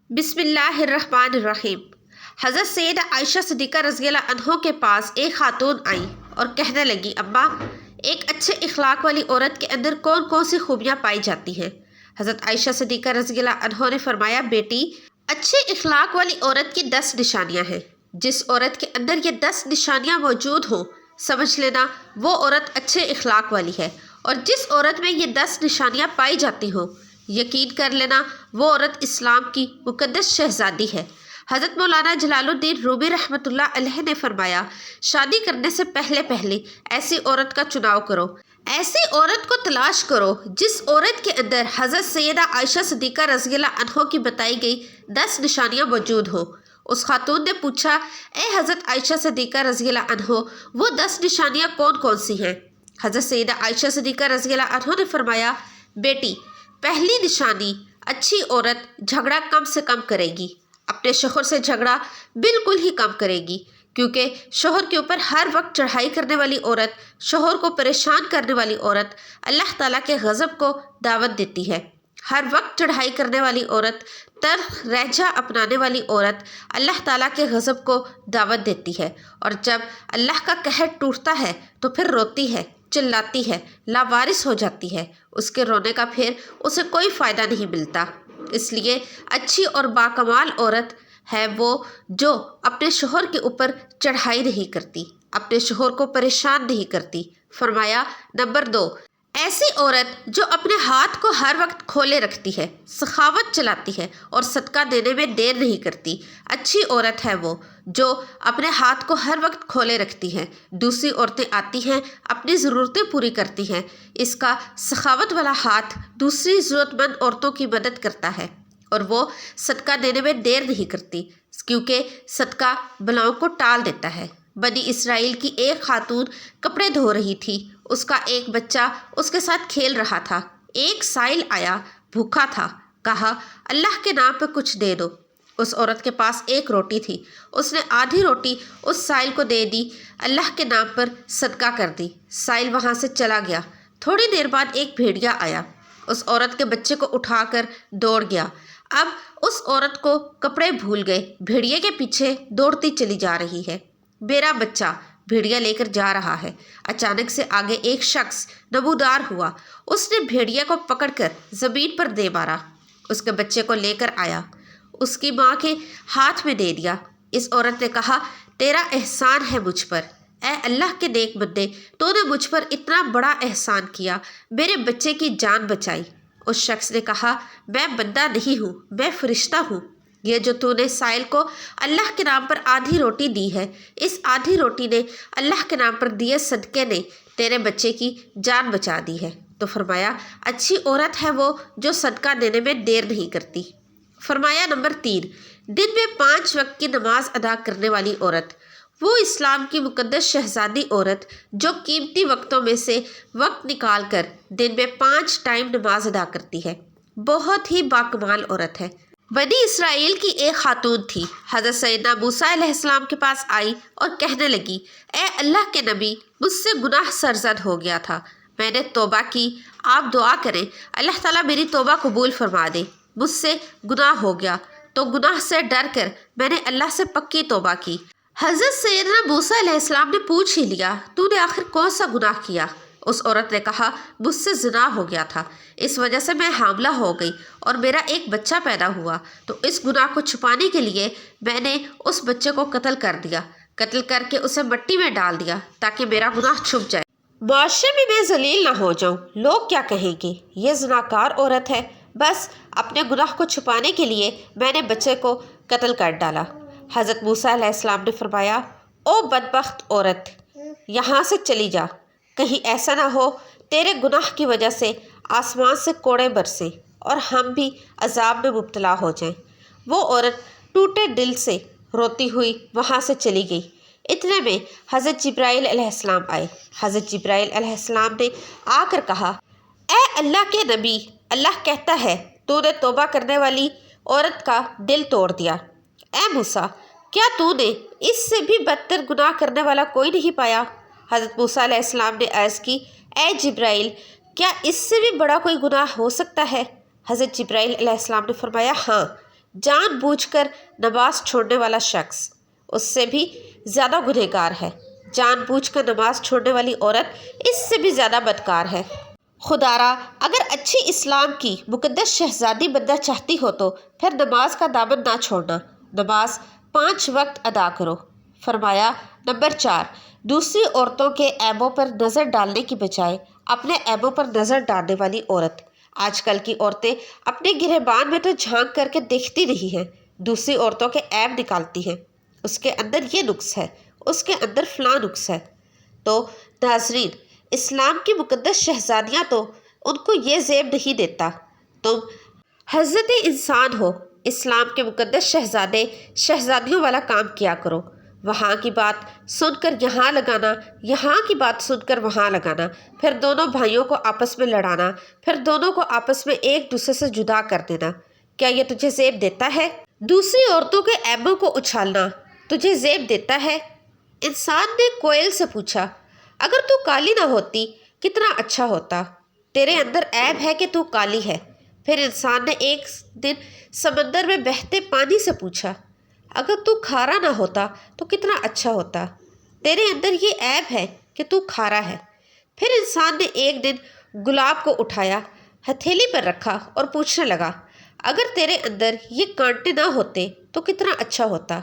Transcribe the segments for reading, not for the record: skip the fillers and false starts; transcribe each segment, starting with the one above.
بسم اللہ الرحمن الرحیم۔ حضرت سیدہ عائشہ صدیقہ رضی اللہ عنہ کے پاس ایک خاتون آئی اور کہنے لگی، اماں، ایک اچھے اخلاق والی عورت کے اندر کون کون سی خوبیاں پائی جاتی ہیں؟ حضرت عائشہ صدیقہ رضی اللہ عنہ نے فرمایا، بیٹی، اچھے اخلاق والی عورت کی 10 نشانیاں ہیں۔ جس عورت کے اندر یہ 10 نشانیاں موجود ہوں، سمجھ لینا وہ عورت اچھے اخلاق والی ہے، اور جس عورت میں یہ 10 نشانیاں پائی جاتی ہوں، یقین کر لینا وہ عورت اسلام کی مقدس شہزادی ہے۔ حضرت مولانا جلال الدین رومی رحمۃ اللہ علیہ نے فرمایا، شادی کرنے سے پہلے ایسی عورت کا چناؤ کرو، ایسی عورت کو تلاش کرو جس عورت کے اندر حضرت سیدہ عائشہ صدیقہ رضی اللہ عنہ کی بتائی گئی 10 نشانیاں موجود ہوں۔ اس خاتون نے پوچھا، اے حضرت عائشہ صدیقہ رضی اللہ عنہ، وہ 10 نشانیاں کون کون سی ہیں؟ حضرت سیدہ عائشہ صدیقہ رضی اللہ عنہ نے فرمایا، بیٹی، پہلی نشانی، اچھی عورت جھگڑا کم سے کم کرے گی، اپنے شوہر سے جھگڑا بالکل ہی کم کرے گی، کیونکہ شوہر کے اوپر ہر وقت چڑھائی کرنے والی عورت، شوہر کو پریشان کرنے والی عورت اللہ تعالیٰ کے غضب کو دعوت دیتی ہے۔ ہر وقت چڑھائی کرنے والی عورت، تلخ لہجہ اپنانے والی عورت اللہ تعالیٰ کے غضب کو دعوت دیتی ہے، اور جب اللہ کا قہر ٹوٹتا ہے تو پھر روتی ہے، چلاتی ہے، لاوارث ہو جاتی ہے۔ اس کے رونے کا پھر اسے کوئی فائدہ نہیں ملتا۔ اس لیے اچھی اور باکمال عورت ہے وہ جو اپنے شوہر کے اوپر چڑھائی نہیں کرتی، اپنے شوہر کو پریشان نہیں کرتی۔ فرمایا، نمبر 2، ایسی عورت جو اپنے ہاتھ کو ہر وقت کھولے رکھتی ہے، سخاوت چلاتی ہے اور صدقہ دینے میں دیر نہیں کرتی۔ اچھی عورت ہے وہ جو اپنے ہاتھ کو ہر وقت کھولے رکھتی ہے، دوسری عورتیں آتی ہیں، اپنی ضرورتیں پوری کرتی ہیں، اس کا سخاوت والا ہاتھ دوسری ضرورت مند عورتوں کی مدد کرتا ہے، اور وہ صدقہ دینے میں دیر نہیں کرتی، کیونکہ صدقہ بلاؤں کو ٹال دیتا ہے۔ بنی اسرائیل کی ایک خاتون کپڑے دھو رہی تھی، اس کا ایک بچہ اس کے ساتھ کھیل رہا تھا۔ ایک سائل آیا، بھوکا تھا، کہا، اللہ کے نام پہ کچھ دے دو۔ اس عورت کے پاس ایک روٹی تھی، اس نے آدھی روٹی اس سائل کو دے دی، اللہ کے نام پر صدقہ کر دی۔ سائل وہاں سے چلا گیا۔ تھوڑی دیر بعد ایک بھیڑیا آیا، اس عورت کے بچے کو اٹھا کر دوڑ گیا۔ اب اس عورت کو کپڑے بھول گئے، بھیڑیے کے پیچھے دوڑتی چلی جا رہی ہے۔ میرا بچہ، بھیڑیا لے کر جا رہا ہے۔ اچانک سے آگے ایک شخص نمودار ہوا، اس نے بھیڑیا کو پکڑ کر زمین پر دے مارا، اس کے بچے کو لے کر آیا، اس کی ماں کے ہاتھ میں دے دیا۔ اس عورت نے کہا، تیرا احسان ہے مجھ پر، اے اللہ کے نیک بندے، تو نے مجھ پر اتنا بڑا احسان کیا، میرے بچے کی جان بچائی۔ اس شخص نے کہا، میں بندہ نہیں ہوں، میں فرشتہ ہوں۔ یہ جو تو نے سائل کو اللہ کے نام پر آدھی روٹی دی ہے، اس آدھی روٹی نے اللہ کے نام پر دیے صدقے نے تیرے بچے کی جان بچا دی ہے۔ تو فرمایا، اچھی عورت ہے وہ جو صدقہ دینے میں دیر نہیں کرتی۔ فرمایا، نمبر 3، دن میں 5 وقت کی نماز ادا کرنے والی عورت، وہ اسلام کی مقدس شہزادی عورت جو قیمتی وقتوں میں سے وقت نکال کر دن میں 5 ٹائم نماز ادا کرتی ہے، بہت ہی باکمال عورت ہے۔ بنی اسرائیل کی ایک خاتون تھی، حضرت سیدنا موسیٰ علیہ السلام کے پاس آئی اور کہنے لگی، اے اللہ کے نبی، مجھ سے گناہ سرزد ہو گیا تھا، میں نے توبہ کی، آپ دعا کریں اللہ تعالیٰ میری توبہ قبول فرما دے۔ مجھ سے گناہ ہو گیا تو گناہ سے ڈر کر میں نے اللہ سے پکی توبہ کی۔ حضرت سیدنا موسیٰ علیہ السلام نے پوچھ ہی لیا، تو نے آخر کون سا گناہ کیا؟ اس عورت نے کہا، مجھ سے زنا ہو گیا تھا، اس وجہ سے میں حاملہ ہو گئی اور میرا ایک بچہ پیدا ہوا، تو اس گناہ کو چھپانے کے لیے میں نے اس بچے کو قتل کر دیا، قتل کر کے اسے مٹی میں ڈال دیا تاکہ میرا گناہ چھپ جائے، معاشرے میں ذلیل نہ ہو جاؤں، لوگ کیا کہیں گے، یہ زناکار عورت ہے۔ بس اپنے گناہ کو چھپانے کے لیے میں نے بچے کو قتل کر ڈالا۔ حضرت موسیٰ علیہ السلام نے فرمایا، او بدبخت عورت، یہاں سے چلی جا، کہیں ایسا نہ ہو تیرے گناہ کی وجہ سے آسمان سے کوڑے برسیں اور ہم بھی عذاب میں مبتلا ہو جائیں۔ وہ عورت ٹوٹے دل سے روتی ہوئی وہاں سے چلی گئی۔ اتنے میں حضرت جبرائیل علیہ السلام آئے۔ حضرت جبرائیل علیہ السلام نے آ کر کہا، اے اللہ کے نبی، اللہ کہتا ہے تو نے توبہ کرنے والی عورت کا دل توڑ دیا۔ اے موسیٰ، کیا تو نے اس سے بھی بدتر گناہ کرنے والا کوئی نہیں پایا؟ حضرت موسیٰ علیہ السلام نے عرض کی، اے جبرائیل، کیا اس سے بھی بڑا کوئی گناہ ہو سکتا ہے؟ حضرت جبرائیل علیہ السلام نے فرمایا، ہاں، جان بوجھ کر نماز چھوڑنے والا شخص اس سے بھی زیادہ گنہگار ہے۔ جان بوجھ کر نماز چھوڑنے والی عورت اس سے بھی زیادہ بدکار ہے۔ خدا را اگر اچھی اسلام کی مقدس شہزادی بننا چاہتی ہو تو پھر نماز کا دامن نہ چھوڑنا، نماز 5 وقت ادا کرو۔ فرمایا نمبر 4، دوسری عورتوں کے عیبوں پر نظر ڈالنے کی بجائے اپنے عیبوں پر نظر ڈالنے والی عورت۔ آج کل کی عورتیں اپنے گریبان میں تو جھانک کر کے دیکھتی نہیں ہیں، دوسری عورتوں کے عیب نکالتی ہیں۔ اس کے اندر یہ نقص ہے، اس کے اندر فلاں نقص ہے۔ تو ناظرین، اسلام کی مقدس شہزادیاں تو ان کو یہ زیب نہیں دیتا۔ تم حضرت انسان ہو، اسلام کے مقدس شہزادے شہزادیوں والا کام کیا کرو۔ وہاں کی بات سن کر یہاں لگانا، یہاں کی بات سن کر وہاں لگانا، پھر دونوں بھائیوں کو آپس میں لڑانا، پھر دونوں کو آپس میں ایک دوسرے سے جدا کر دینا، کیا یہ تجھے زیب دیتا ہے؟ دوسری عورتوں کے عیبوں کو اچھالنا تجھے زیب دیتا ہے؟ انسان نے کوئل سے پوچھا، اگر تو کالی نہ ہوتی کتنا اچھا ہوتا، تیرے اندر عیب ہے کہ تو کالی ہے۔ پھر انسان نے ایک دن سمندر میں بہتے پانی سے پوچھا، اگر تو کھارا نہ ہوتا تو کتنا اچھا ہوتا، تیرے اندر یہ عیب ہے کہ تو کھارا ہے۔ پھر انسان نے ایک دن گلاب کو اٹھایا، ہتھیلی پر رکھا اور پوچھنے لگا، اگر تیرے اندر یہ کانٹے نہ ہوتے تو کتنا اچھا ہوتا،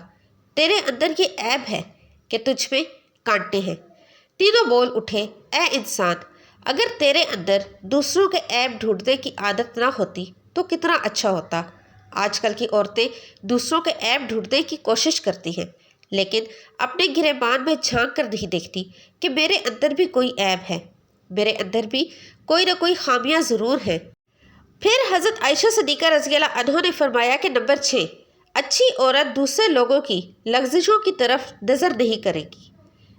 تیرے اندر یہ عیب ہے کہ تجھ میں کانٹے ہیں۔ تینوں بول اٹھے، اے انسان، اگر تیرے اندر دوسروں کے عیب ڈھونڈنے کی عادت نہ ہوتی تو کتنا اچھا ہوتا۔ آج کل کی عورتیں دوسروں کے عیب ڈھونڈنے کی کوشش کرتی ہیں، لیکن اپنے گریبان میں جھانک کر نہیں دیکھتی کہ میرے اندر بھی کوئی عیب ہے، میرے اندر بھی کوئی نہ کوئی خامیاں ضرور ہیں۔ پھر حضرت عائشہ صدیقہ رضی اللہ عنہا نے فرمایا کہ نمبر 6، اچھی عورت دوسرے لوگوں کی لغزشوں کی طرف نظر نہیں کرے گی۔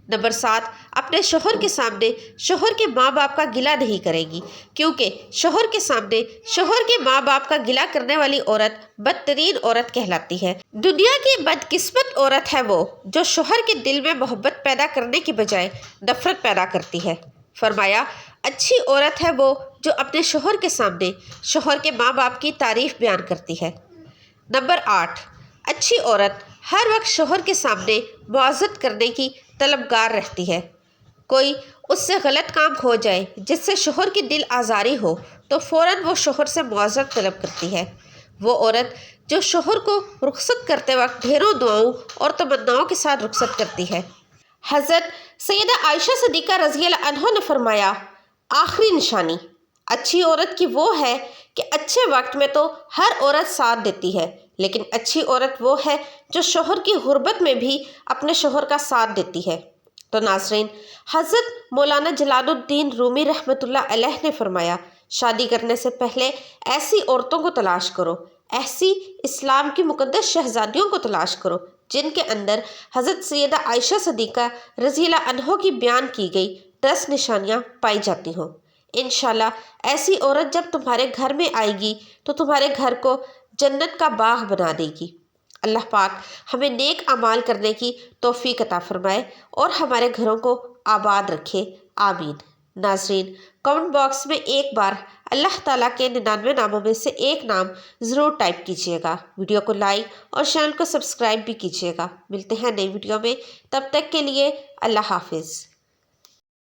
نمبر 7، اپنے شوہر کے سامنے شوہر کے ماں باپ کا گلہ نہیں کرے گی، کیونکہ شوہر کے سامنے شوہر کے ماں باپ کا گلہ کرنے والی عورت بدترین عورت کہلاتی ہے۔ دنیا کی بدقسمت عورت ہے وہ جو شوہر کے دل میں محبت پیدا کرنے کی بجائے نفرت پیدا کرتی ہے۔ فرمایا اچھی عورت ہے وہ جو اپنے شوہر کے سامنے شوہر کے ماں باپ کی تعریف بیان کرتی ہے۔ نمبر 8، اچھی عورت ہر وقت شوہر کے سامنے معزت کرنے کی طلبگار رہتی ہے۔ کوئی اس سے غلط کام ہو جائے جس سے شوہر کی دل آزاری ہو تو فوراً وہ شوہر سے معذرت طلب کرتی ہے۔ وہ عورت جو شوہر کو رخصت کرتے وقت ڈھیروں دعاؤں اور تمناؤں کے ساتھ رخصت کرتی ہے۔ حضرت سیدہ عائشہ صدیقہ رضی اللہ عنہا نے فرمایا، آخری نشانی اچھی عورت کی وہ ہے کہ اچھے وقت میں تو ہر عورت ساتھ دیتی ہے، لیکن اچھی عورت وہ ہے جو شوہر کی غربت میں بھی اپنے شوہر کا ساتھ دیتی ہے۔ تو ناظرین، حضرت مولانا جلال الدین رومی رحمۃ اللہ علیہ نے فرمایا، شادی کرنے سے پہلے ایسی عورتوں کو تلاش کرو، ایسی اسلام کی مقدس شہزادیوں کو تلاش کرو جن کے اندر حضرت سیدہ عائشہ صدیقہ رضی اللہ عنہا کی بیان کی گئی 10 نشانیاں پائی جاتی ہوں۔ انشاءاللہ ایسی عورت جب تمہارے گھر میں آئے گی تو تمہارے گھر کو جنت کا باغ بنا دے گی۔ اللہ پاک ہمیں نیک اعمال کرنے کی توفیق عطا فرمائے اور ہمارے گھروں کو آباد رکھے، آمین۔ ناظرین، کمنٹ باکس میں ایک بار اللہ تعالیٰ کے 99 ناموں میں سے ایک نام ضرور ٹائپ کیجیے گا، ویڈیو کو لائک اور چینل کو سبسکرائب بھی کیجیے گا۔ ملتے ہیں نئی ویڈیو میں، تب تک کے لیے اللہ حافظ۔